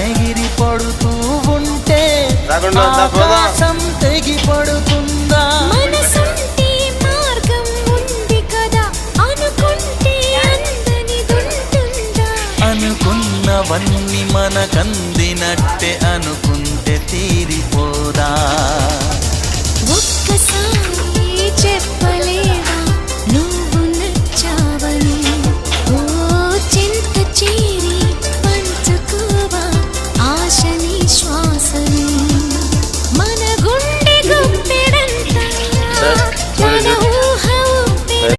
ఎగిరి పడుతూ ఉంటే ఆకాశం తెగి పడుతుందా? మనసుంటే మార్గం ఉంది కదా, అనుకుంటే అందనిదుంటుందా? అనుకున్నవన్నీ మనకందినట్టే అనుకుంటే తీరిపోదా?